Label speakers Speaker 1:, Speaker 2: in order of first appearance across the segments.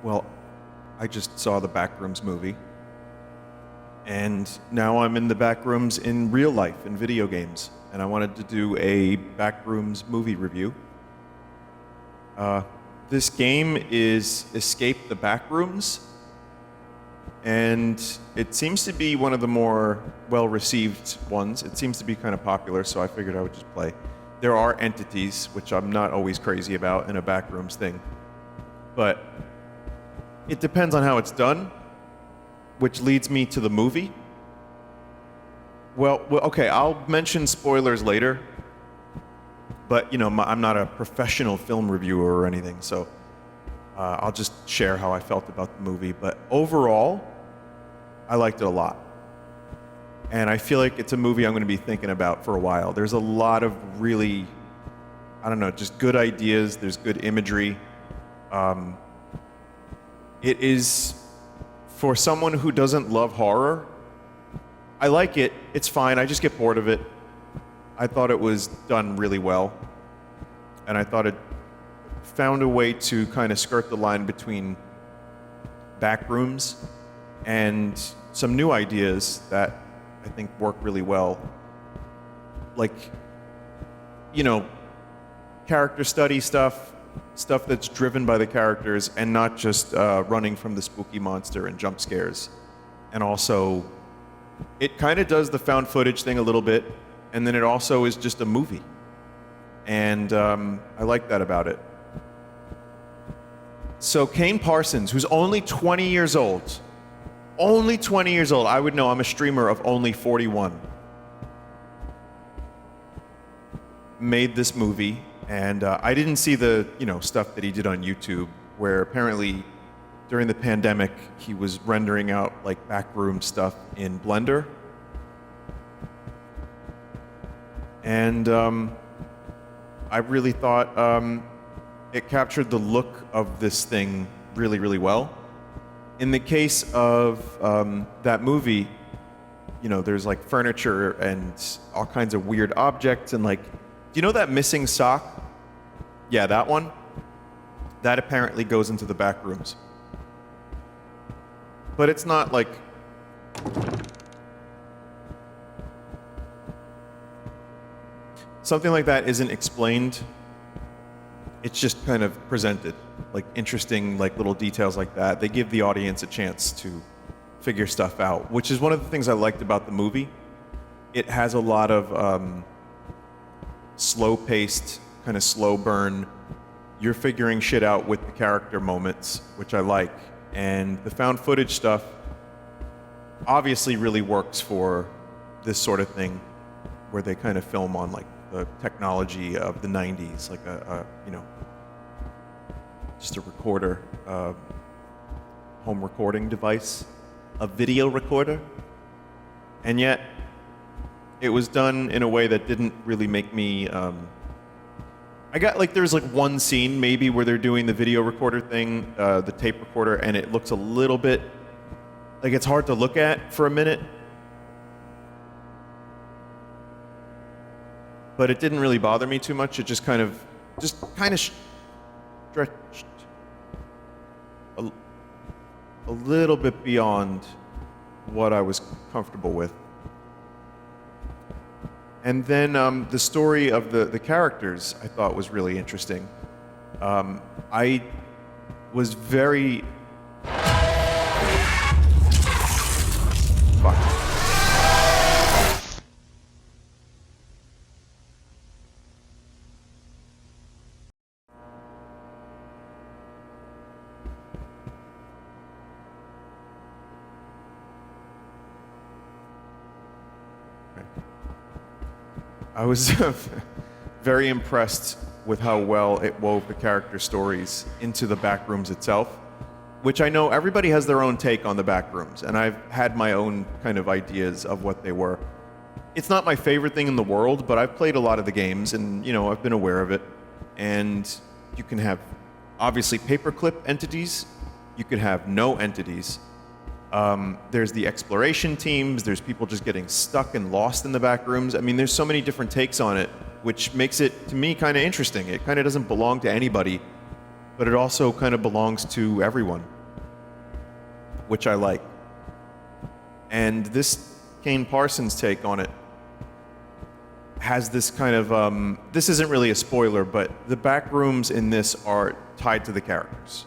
Speaker 1: Well, I just saw the Backrooms movie, and now I'm in the Backrooms in real life in video games, and I wanted to do a Backrooms movie review. This game is Escape the Backrooms, and it seems to be one of the more well-received ones. It seems to be kind of popular, so I figured I would just play. There are entities, which I'm not always crazy about in a Backrooms thing, but it depends on how it's done, which leads me to the movie. Well, okay, I'll mention spoilers later, but you know, I'm not a professional film reviewer or anything, so I'll just share how I felt about the movie. But overall, I liked it a lot. And I feel like it's a movie I'm going to be thinking about for a while. There's a lot of really, I don't know, just good ideas. There's good imagery. It is, for someone who doesn't love horror, I like it. It's fine. I just get bored of it. I thought it was done really well. And I thought it found a way to kind of skirt the line between Backrooms and some new ideas that I think work really well. Like, you know, character study stuff that's driven by the characters and not just running from the spooky monster and jump scares. And also, it kind of does the found footage thing a little bit, and then it also is just a movie. And I like that about it. So Kane Parsons, who's only 20 years old, I would know, I'm a streamer of only 41, made this movie. And I didn't see the, you know, stuff that he did on YouTube, where apparently during the pandemic he was rendering out like backroom stuff in Blender. And I really thought it captured the look of this thing really, really well. In the case of that movie, you know, there's like furniture and all kinds of weird objects and like, do you know that missing sock? Yeah, that one. That apparently goes into the back rooms. But it's not like... Something like that isn't explained. It's just kind of presented. Like interesting like little details like that. They give the audience a chance to figure stuff out, which is one of the things I liked about the movie. It has a lot of slow-paced, kind of slow burn. You're figuring shit out with the character moments, which I like. And the found footage stuff obviously really works for this sort of thing, where they kind of film on like the technology of the 90s, like you know, just a recorder, home recording device, a video recorder. And yet, it was done in a way that didn't really make me, I got like, there's like one scene maybe where they're doing the video recorder thing, the tape recorder, and it looks a little bit, like it's hard to look at for a minute. But it didn't really bother me too much. It just kind of stretched a little bit beyond what I was comfortable with. And then the story of the characters I thought was really interesting. I was very... Fuck. I was very impressed with how well it wove the character stories into the Backrooms itself, which I know everybody has their own take on the Backrooms, and I've had my own kind of ideas of what they were. It's not my favorite thing in the world, but I've played a lot of the games, and you know, I've been aware of it. And you can have, obviously, paperclip entities. You could have no entities. There's the exploration teams, there's people just getting stuck and lost in the back rooms. I mean, there's so many different takes on it, which makes it, to me, kind of interesting. It kind of doesn't belong to anybody, but it also kind of belongs to everyone. which I like. And this Kane Parsons take on it has this kind of, this isn't really a spoiler, but the backrooms in this are tied to the characters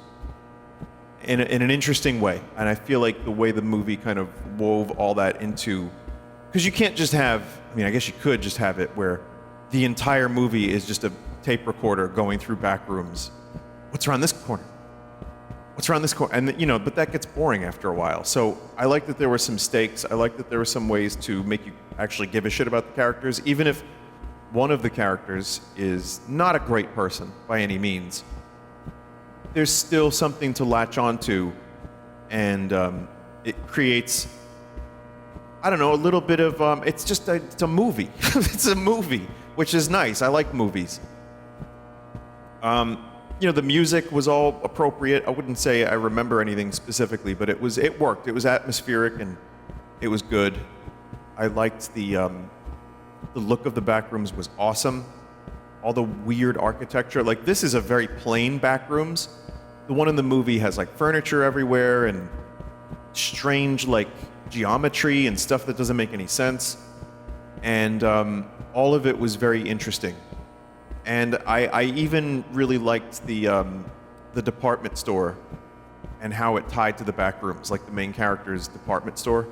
Speaker 1: in an interesting way. And I feel like the way the movie kind of wove all that into, because you can't just have, I mean, I guess you could just have it where the entire movie is just a tape recorder going through backrooms. What's around this corner? What's around this corner? And, you know, but that gets boring after a while. So I like that there were some stakes. I like that there were some ways to make you actually give a shit about the characters, even if one of the characters is not a great person by any means. There's still something to latch onto, and it creates, I don't know, a little bit of, it's a movie. It's a movie, which is nice. I like movies. You know, the music was all appropriate. I wouldn't say I remember anything specifically, but it worked. It was atmospheric and it was good. I liked the look of the backrooms was awesome. All the weird architecture. Like, this is a very plain backrooms. The one in the movie has like furniture everywhere and strange like geometry and stuff that doesn't make any sense. And all of it was very interesting. And I even really liked the department store and how it tied to the backrooms, like the main character's department store.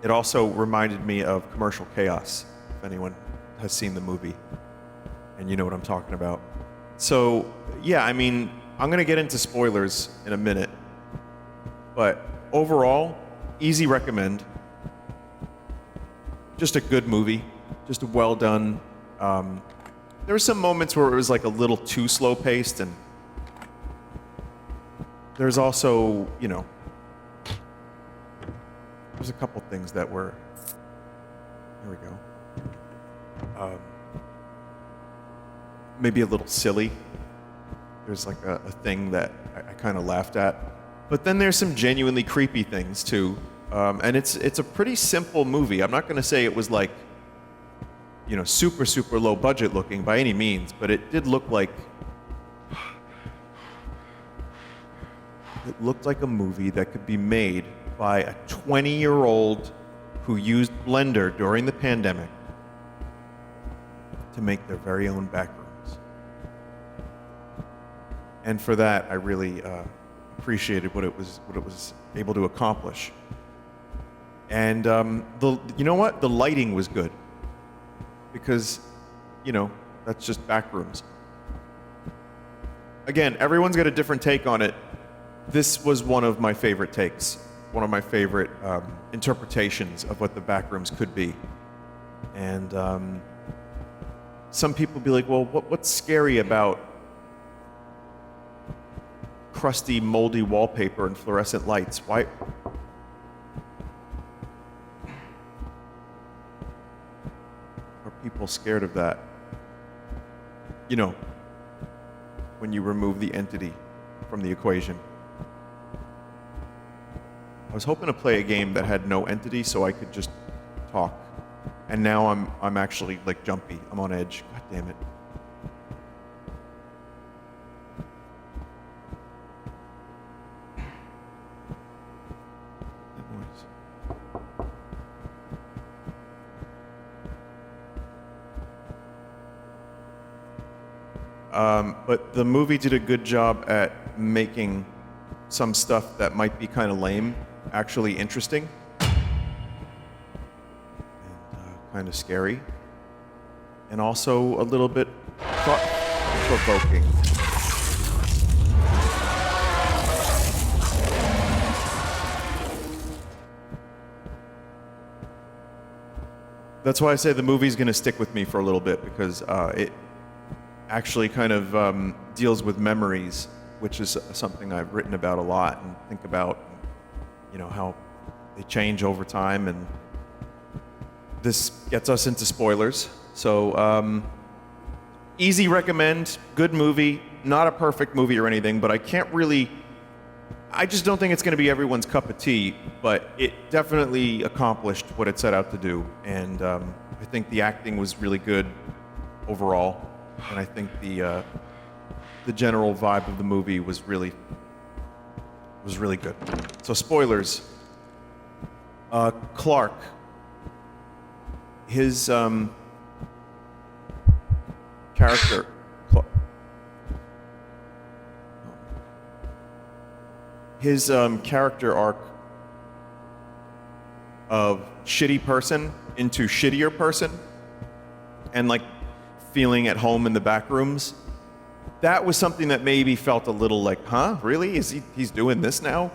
Speaker 1: It also reminded me of Commercial Chaos, if anyone has seen the movie, and you know what I'm talking about. So, yeah, I mean, I'm gonna get into spoilers in a minute, but overall, easy recommend. Just a good movie, just a well done. There were some moments where it was like a little too slow paced, and there's also, you know, there's a couple things that were, here we go, maybe a little silly. There's like a thing that I kind of laughed at, but then there's some genuinely creepy things too, and it's a pretty simple movie. I'm not going to say it was like, you know, super low budget looking by any means, but it did look like, it looked like a movie that could be made by a 20-year-old who used Blender during the pandemic to make their very own backrooms. And for that, I really appreciated what it was able to accomplish. And you know what? The lighting was good. Because, you know, that's just backrooms. Again, everyone's got a different take on it. This was one of my favorite takes, one of my favorite interpretations of what the backrooms could be. And some people be like, well, what's scary about crusty, moldy wallpaper and fluorescent lights? Why? People scared of that, you know, when you remove the entity from the equation. I was hoping to play a game that had no entity so I could just talk, and now I'm actually like jumpy. I'm on edge. God damn it. But the movie did a good job at making some stuff that might be kind of lame actually interesting and kind of scary, and also a little bit thought-provoking. That's why I say the movie's going to stick with me for a little bit, because it actually kind of deals with memories, which is something I've written about a lot and think about, you know, how they change over time. And this gets us into spoilers. So easy recommend, good movie, not a perfect movie or anything, but I just don't think it's going to be everyone's cup of tea, but it definitely accomplished what it set out to do. And I think the acting was really good overall. And I think the general vibe of the movie was really was really good. So spoilers. Clark. His character. His character arc of shitty person into shittier person and like feeling at home in the back rooms, that was something that maybe felt a little like, huh, really? He's doing this now?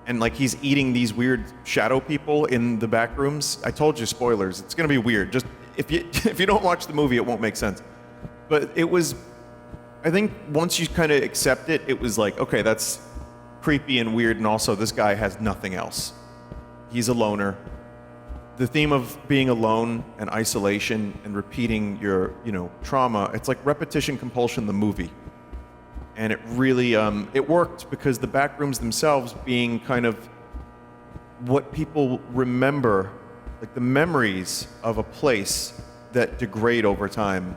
Speaker 1: And like he's eating these weird shadow people in the back rooms. I told you, spoilers, it's gonna be weird. Just if you don't watch the movie, it won't make sense. But it was, I think once you kind of accept it, it was like, okay, that's creepy and weird, and also this guy has nothing else. He's a loner. The theme of being alone and isolation and repeating your, trauma, it's like repetition compulsion, the movie. And it really, it worked because the Backrooms themselves being kind of what people remember, like the memories of a place that degrade over time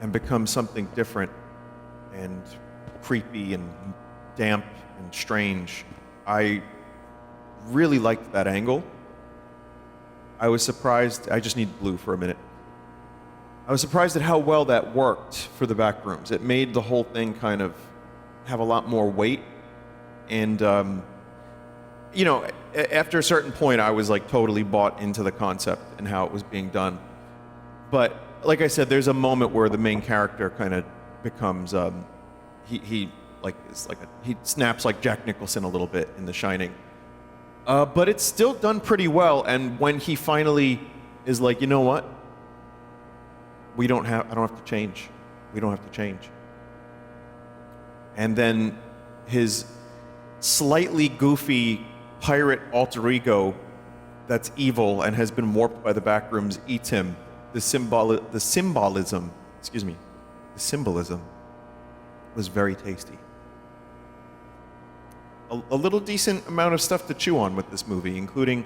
Speaker 1: and become something different and creepy and damp and strange. I really liked that angle. I was surprised. I just need blue for a minute. I was surprised at how well that worked for the Backrooms. It made the whole thing kind of have a lot more weight. And, after a certain point, I was like totally bought into the concept and how it was being done. But like I said, there's a moment where the main character kind of becomes, he snaps like Jack Nicholson a little bit in The Shining. But it's still done pretty well. And when he finally is like, you know what? I don't have to change. We don't have to change. And then his slightly goofy pirate alter ego that's evil and has been warped by the Backrooms eats him. The symbolism was very tasty. A little decent amount of stuff to chew on with this movie, including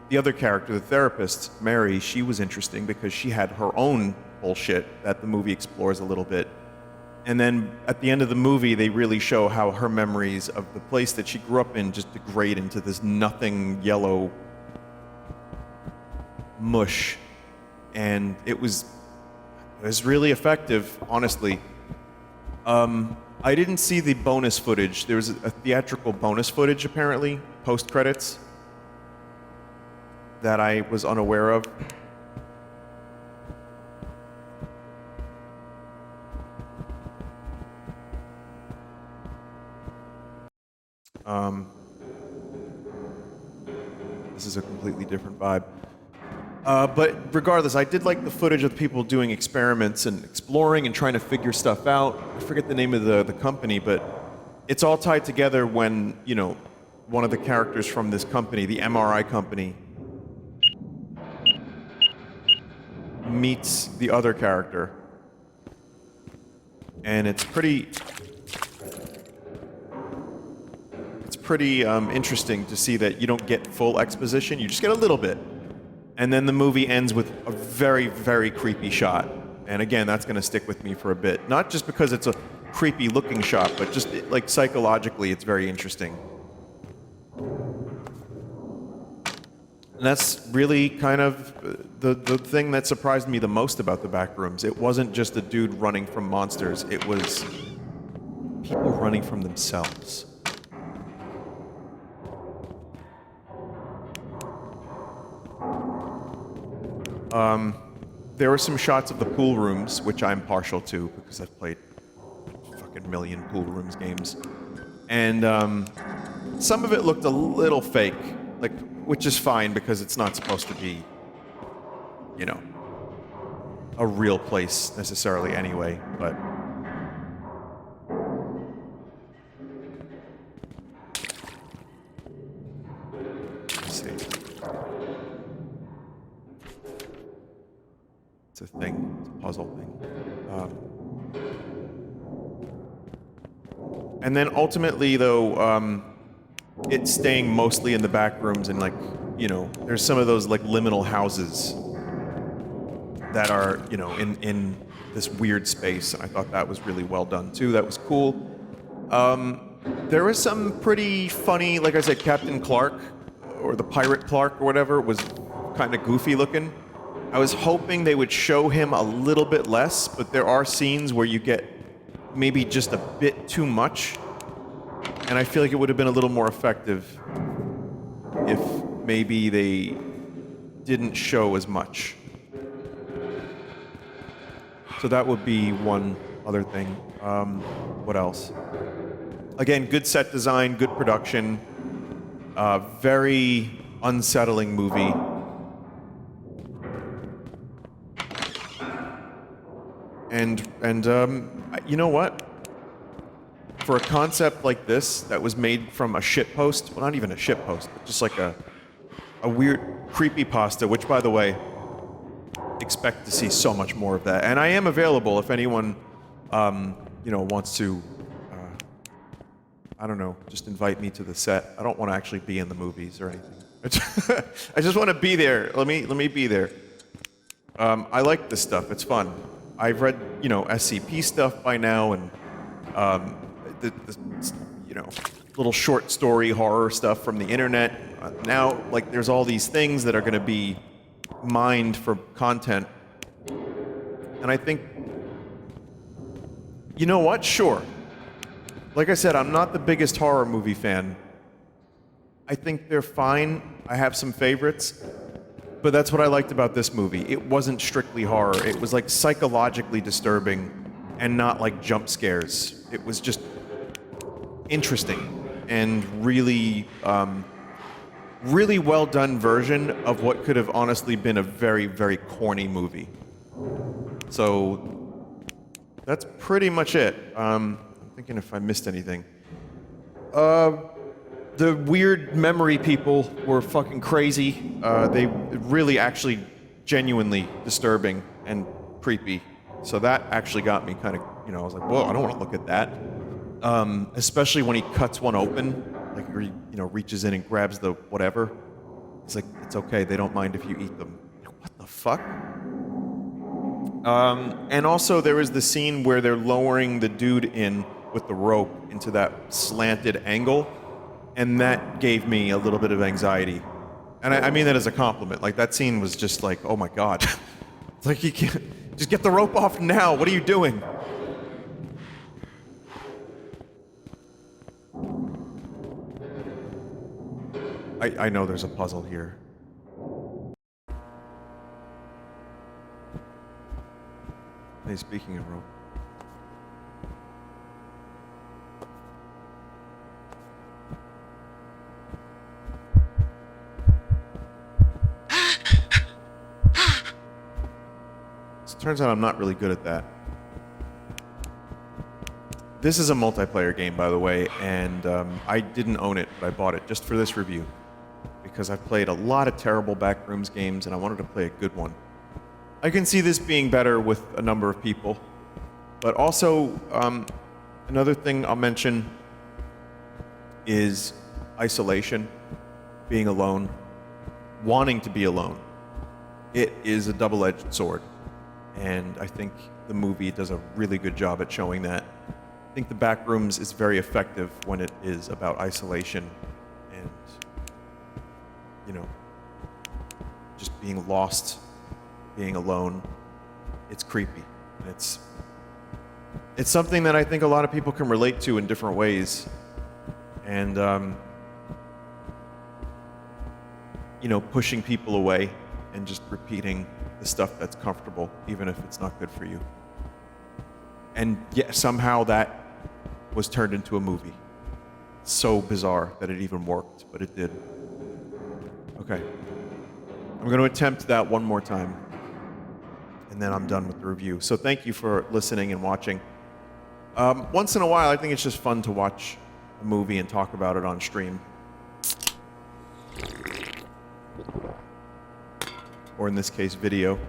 Speaker 1: the other character, the therapist, Mary. She was interesting because she had her own bullshit that the movie explores a little bit. And then at the end of the movie, they really show how her memories of the place that she grew up in just degrade into this nothing yellow mush. And it was really effective, honestly. I didn't see the bonus footage. There was a theatrical bonus footage, apparently, post-credits, that I was unaware of. This is a completely different vibe. But regardless, I did like the footage of people doing experiments and exploring and trying to figure stuff out. I forget the name of the company, but it's all tied together when, one of the characters from this company, the MRI company, meets the other character. And it's pretty interesting to see that you don't get full exposition, you just get a little bit. And then the movie ends with a very, very creepy shot. And again, that's going to stick with me for a bit. Not just because it's a creepy looking shot, but just like psychologically, it's very interesting. And that's really kind of the thing that surprised me the most about the Backrooms. It wasn't just a dude running from monsters. It was people running from themselves. There were some shots of the pool rooms, which I'm partial to because I've played a fucking million pool rooms games. And some of it looked a little fake, which is fine because it's not supposed to be, a real place necessarily anyway, but... Let's see. It's a thing. It's a puzzle thing. And then ultimately, though, it's staying mostly in the back rooms and, there's some of those, liminal houses that are, in this weird space, and I thought that was really well done too. That was cool. There was some pretty funny, like I said, Captain Clark, or the Pirate Clark or whatever, was kind of goofy looking. I was hoping they would show him a little bit less, but there are scenes where you get maybe just a bit too much, and I feel like it would have been a little more effective if maybe they didn't show as much. So that would be one other thing. What else? Again, good set design, good production, very unsettling movie. And you know what? For a concept like this that was made from a shitpost, well, not even a shitpost, but just like a weird creepypasta, which, by the way, expect to see so much more of that. And I am available if anyone, wants to, I don't know, just invite me to the set. I don't want to actually be in the movies or anything. I just want to be there. Let me be there. I like this stuff. It's fun. I've read, SCP stuff by now, and the little short story horror stuff from the internet. Now, like, there's all these things that are going to be mined for content, and I think, you know what? Sure. Like I said, I'm not the biggest horror movie fan. I think they're fine. I have some favorites. But that's what I liked about this movie. It wasn't strictly horror. It was like psychologically disturbing and not like jump scares. It was just interesting and really, really well done version of what could have honestly been a very, very corny movie. So that's pretty much it. I'm thinking if I missed anything. The weird memory people were fucking crazy. They really actually genuinely disturbing and creepy. So that actually got me kind of, I was like, whoa, I don't want to look at that. Especially when he cuts one open, like, or he, reaches in and grabs the whatever. It's like, it's okay, they don't mind if you eat them. What the fuck? And also there was the scene where they're lowering the dude in with the rope into that slanted angle. And that gave me a little bit of anxiety. And I mean that as a compliment. Like, that scene was just like, oh my God. It's like, you can't, just get the rope off now. What are you doing? I know there's a puzzle here. Hey, speaking of rope. Turns out I'm not really good at that. This is a multiplayer game, by the way, and I didn't own it, but I bought it just for this review because I've played a lot of terrible Backrooms games and I wanted to play a good one. I can see this being better with a number of people, but also another thing I'll mention is isolation, being alone, wanting to be alone. It is a double-edged sword. And I think the movie does a really good job at showing that. I think The Backrooms is very effective when it is about isolation and, just being lost, being alone. It's creepy. And it's something that I think a lot of people can relate to in different ways. And, pushing people away and just repeating the stuff that's comfortable, even if it's not good for you. And yet somehow that was turned into a movie. So bizarre that it even worked, but it did. Okay. I'm going to attempt that one more time, and then I'm done with the review. So thank you for listening and watching. Once in a while, I think it's just fun to watch a movie and talk about it on stream. Or in this case, video.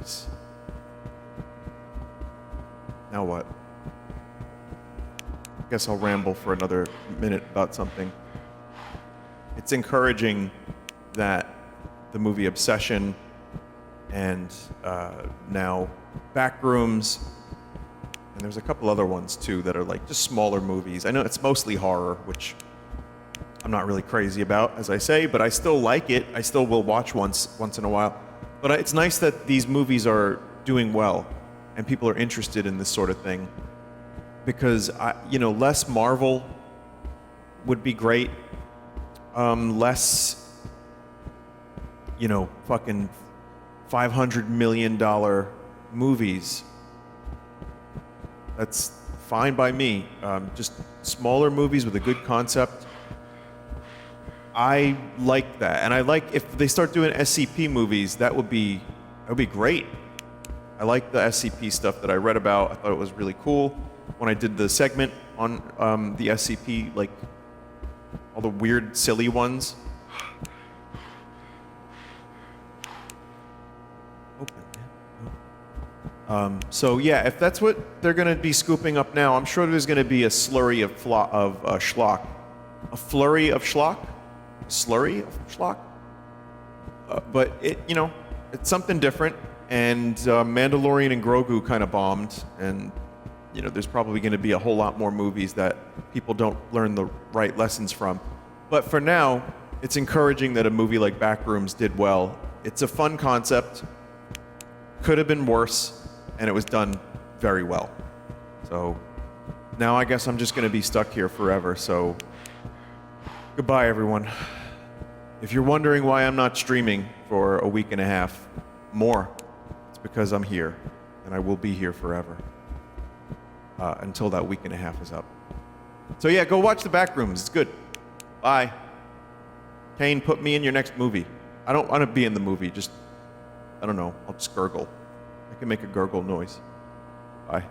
Speaker 1: movies. Now what? I guess I'll ramble for another minute about something. It's encouraging that the movie Obsession and now Backrooms, and there's a couple other ones too that are like just smaller movies. I know it's mostly horror, which I'm not really crazy about, as I say, but I still like it. I still will watch once in a while. But it's nice that these movies are doing well and people are interested in this sort of thing, because less Marvel would be great. Less, fucking $500 million movies. That's fine by me. Just smaller movies with a good concept. I like that, and I like if they start doing SCP movies. That would be great. I like the SCP stuff that I read about. I thought it was really cool when I did the segment on the SCP, like all the weird, silly ones. So yeah, if that's what they're going to be scooping up now, I'm sure there's going to be a slurry of schlock. A flurry of schlock? A slurry of schlock? But it's something different. And Mandalorian and Grogu kind of bombed, and there's probably going to be a whole lot more movies that people don't learn the right lessons from. But for now, it's encouraging that a movie like Backrooms did well. It's a fun concept. Could have been worse, and it was done very well. So now I guess I'm just going to be stuck here forever. So goodbye, everyone. If you're wondering why I'm not streaming for a week and a half more, it's because I'm here, and I will be here forever until that week and a half is up. So yeah, go watch the Backrooms. It's good. Bye. Kane, put me in your next movie. I don't want to be in the movie. Just, I don't know. I'll just gurgle. I can make a gurgle noise. Bye.